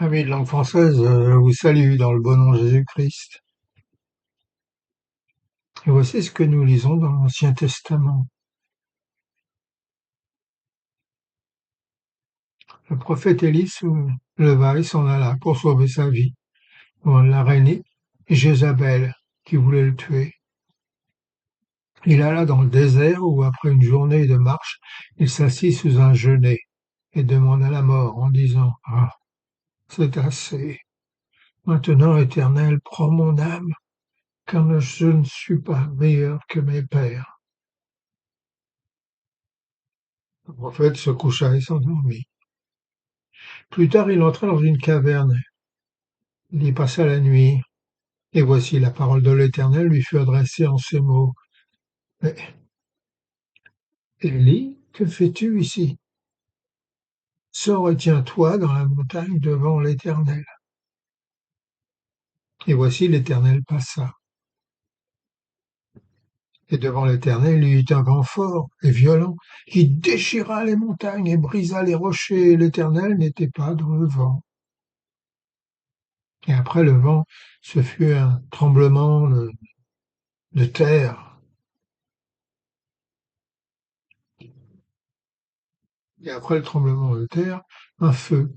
Amis de langue française, je vous salue dans le bon nom de Jésus-Christ. Et voici ce que nous lisons dans l'Ancien Testament. Le prophète Élie se leva et s'en alla pour sauver sa vie devant la reine Jézabel qui voulait le tuer. Il alla dans le désert où, après une journée de marche, il s'assit sous un genêt et demanda la mort en disant: Ah, c'est assez. Maintenant, Éternel, prends mon âme, car je ne suis pas meilleur que mes pères. Le prophète se coucha et s'endormit. Plus tard, il entra dans une caverne. Il y passa la nuit. Et voici la parole de l'Éternel lui fut adressée en ces mots. Mais, Élie, que fais-tu ici? Sors et tiens-toi dans la montagne devant l'Éternel. Et voici l'Éternel passa. Et devant l'Éternel, il y eut un vent fort et violent qui déchira les montagnes et brisa les rochers. Et l'Éternel n'était pas dans le vent. Et après le vent, ce fut un tremblement de terre. Et après le tremblement de terre, un feu.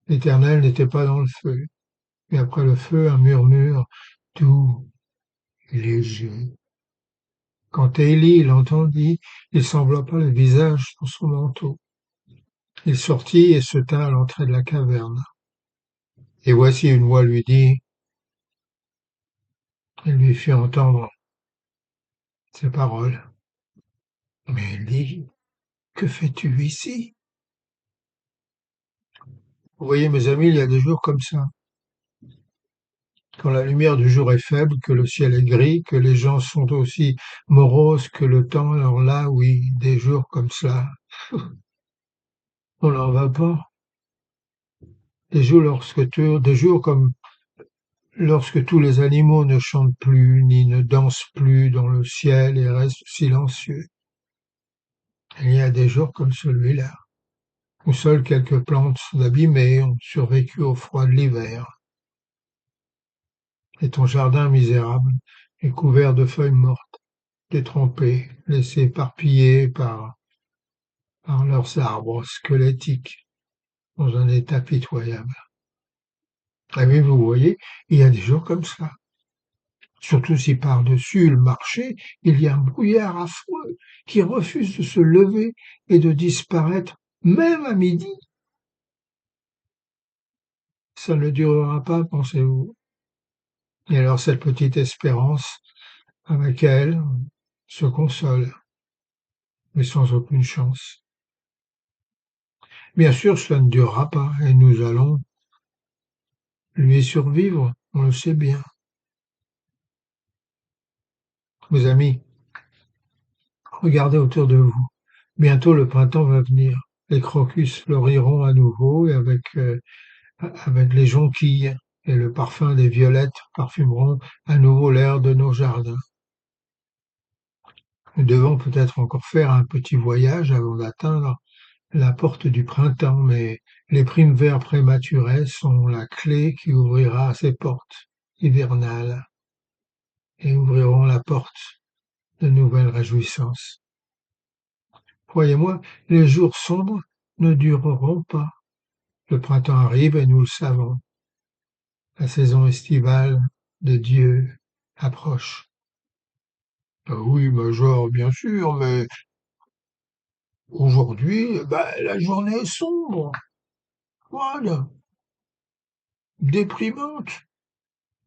L'Éternel n'était pas dans le feu. Et après le feu, un murmure doux et léger. Quand Élie l'entendit, il s'enveloppa le visage dans son manteau. Il sortit et se tint à l'entrée de la caverne. Et voici une voix lui dit, et lui fit entendre ces paroles. Mais Élie, que fais-tu ici? Vous voyez, mes amis, il y a des jours comme ça. Quand la lumière du jour est faible, que le ciel est gris, que les gens sont aussi moroses que le temps, alors là, oui, des jours comme cela, on n'en va pas. Des jours comme lorsque tous les animaux ne chantent plus, ni ne dansent plus dans le ciel et restent silencieux. Il y a des jours comme celui-là, où seules quelques plantes abîmées ont survécu au froid de l'hiver. Et ton jardin misérable est couvert de feuilles mortes, détrempées, laissées éparpillées par leurs arbres squelettiques, dans un état pitoyable. Ah oui, vous voyez, il y a des jours comme ça. Surtout si par-dessus le marché, il y a un brouillard affreux qui refuse de se lever et de disparaître, même à midi. Ça ne durera pas, pensez-vous. Et alors cette petite espérance avec elle se console, mais sans aucune chance. Bien sûr, cela ne durera pas et nous allons lui survivre, on le sait bien. Mes amis, regardez autour de vous. Bientôt le printemps va venir. Les crocus fleuriront à nouveau et avec les jonquilles et le parfum des violettes parfumeront à nouveau l'air de nos jardins. Nous devons peut-être encore faire un petit voyage avant d'atteindre la porte du printemps, mais les primevères prématurées sont la clé qui ouvrira ces portes hivernales et ouvriront la porte de nouvelles réjouissances. Croyez-moi, les jours sombres ne dureront pas. Le printemps arrive et nous le savons. La saison estivale de Dieu approche. Ah oui, major, bien sûr, mais aujourd'hui, la journée est sombre, froide, déprimante.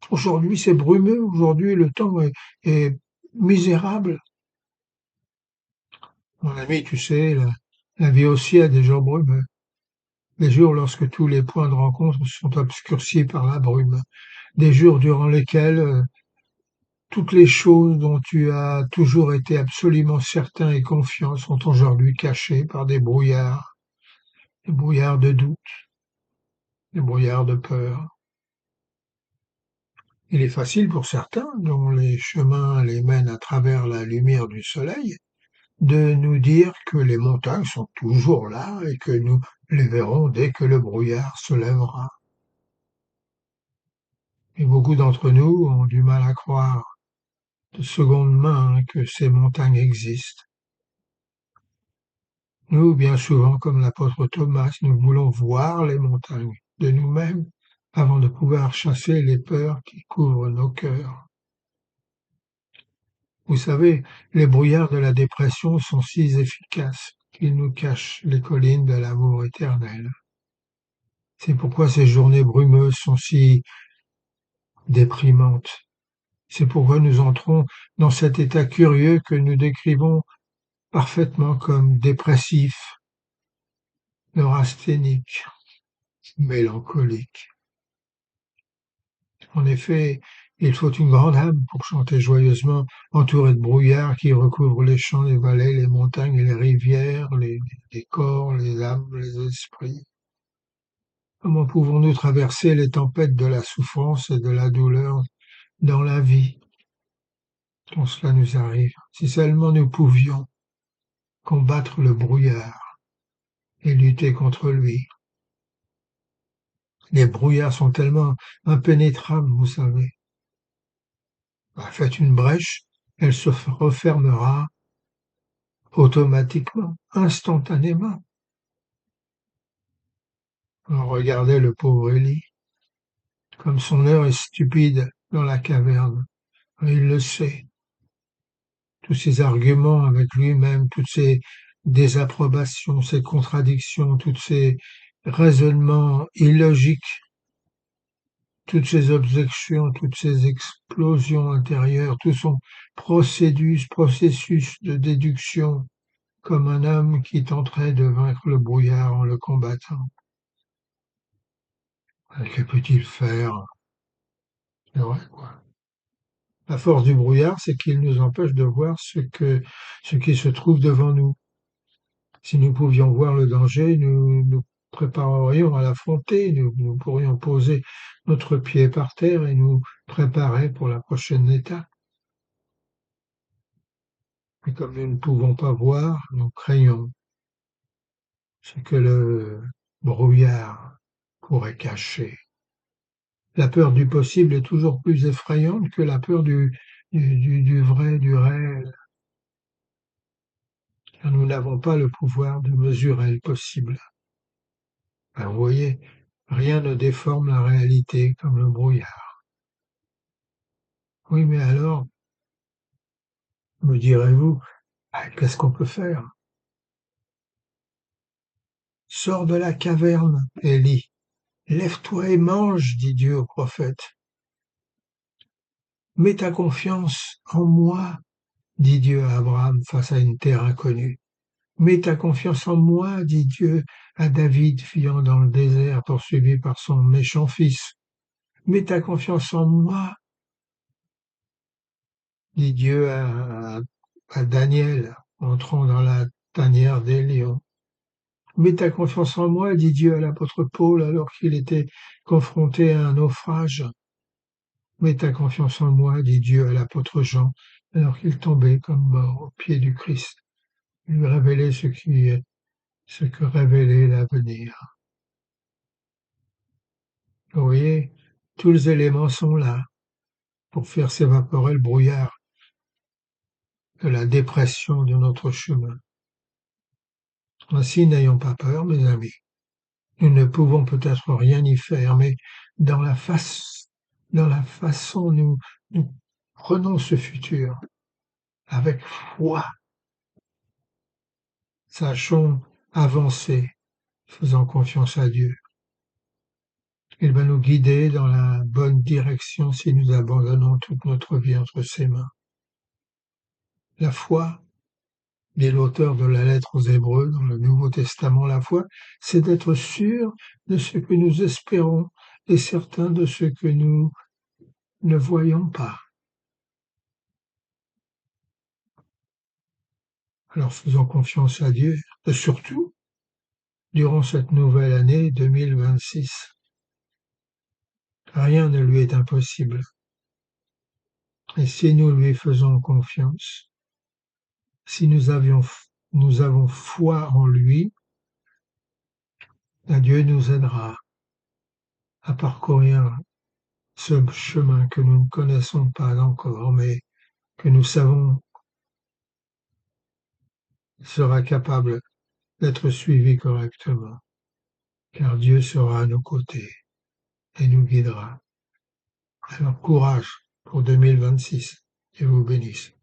Aujourd'hui, c'est brumeux. Aujourd'hui, le temps est misérable. Mon ami, tu sais, la vie aussi a des jours brumeux. Des jours lorsque tous les points de rencontre sont obscurcis par la brume. Des jours durant lesquels toutes les choses dont tu as toujours été absolument certain et confiant sont aujourd'hui cachées par des brouillards de doute, des brouillards de peur. Il est facile pour certains, dont les chemins les mènent à travers la lumière du soleil, de nous dire que les montagnes sont toujours là et que nous les verrons dès que le brouillard se lèvera. Et beaucoup d'entre nous ont du mal à croire de seconde main que ces montagnes existent. Nous, bien souvent, comme l'apôtre Thomas, nous voulons voir les montagnes de nous-mêmes avant de pouvoir chasser les peurs qui couvrent nos cœurs. Vous savez, les brouillards de la dépression sont si efficaces qu'ils nous cachent les collines de l'amour éternel. C'est pourquoi ces journées brumeuses sont si déprimantes. C'est pourquoi nous entrons dans cet état curieux que nous décrivons parfaitement comme dépressif, neurasthénique, mélancolique. En effet, il faut une grande âme pour chanter joyeusement, entouré de brouillard qui recouvre les champs, les vallées, les montagnes et les rivières, les corps, les âmes, les esprits. Comment pouvons-nous traverser les tempêtes de la souffrance et de la douleur dans la vie quand cela nous arrive? Si seulement nous pouvions combattre le brouillard et lutter contre lui. Les brouillards sont tellement impénétrables, vous savez. Faites une brèche, elle se refermera automatiquement, instantanément. Alors regardez le pauvre Élie, comme son heure est stupide dans la caverne. Il le sait. Tous ses arguments avec lui-même, toutes ses désapprobations, ses contradictions, tous ses raisonnements illogiques, toutes ses objections, toutes ses explosions intérieures, tout son processus de déduction, comme un homme qui tenterait de vaincre le brouillard en le combattant. Que peut-il faire? C'est vrai, quoi. La force du brouillard, c'est qu'il nous empêche de voir ce qui se trouve devant nous. Si nous pouvions voir le danger, nous nous préparerions à l'affronter, nous pourrions poser notre pied par terre et nous préparer pour la prochaine étape. Mais comme nous ne pouvons pas voir, nous craignons ce que le brouillard pourrait cacher. La peur du possible est toujours plus effrayante que la peur du vrai, du réel, car nous n'avons pas le pouvoir de mesurer le possible. Vous voyez, rien ne déforme la réalité comme le brouillard. Oui, mais alors, me direz-vous, qu'est-ce qu'on peut faire? Sors de la caverne, Élie. Lève-toi et mange, dit Dieu au prophète. Mets ta confiance en moi, dit Dieu à Abraham face à une terre inconnue. Mets ta confiance en moi, dit Dieu à David fuyant dans le désert poursuivi par son méchant fils. Mets ta confiance en moi, dit Dieu à Daniel entrant dans la tanière des lions. Mets ta confiance en moi, dit Dieu à l'apôtre Paul alors qu'il était confronté à un naufrage. Mets ta confiance en moi, dit Dieu à l'apôtre Jean alors qu'il tombait comme mort aux pieds du Christ. Il lui révélait ce que révélait l'avenir. Vous voyez, tous les éléments sont là pour faire s'évaporer le brouillard de la dépression de notre chemin. Ainsi, n'ayons pas peur, mes amis. Nous ne pouvons peut-être rien y faire, mais dans la façon nous prenons ce futur avec foi. Sachons avancer, faisant confiance à Dieu. Il va nous guider dans la bonne direction si nous abandonnons toute notre vie entre ses mains. La foi, dit l'auteur de la lettre aux Hébreux dans le Nouveau Testament, la foi, c'est d'être sûr de ce que nous espérons et certain de ce que nous ne voyons pas. Alors faisons confiance à Dieu, et surtout durant cette nouvelle année 2026. Rien ne lui est impossible. Et si nous lui faisons confiance, si nous avons foi en lui, Dieu nous aidera à parcourir ce chemin que nous ne connaissons pas encore, mais que nous savons sera capable d'être suivi correctement, car Dieu sera à nos côtés et nous guidera. Alors courage pour 2026. Dieu vous bénisse.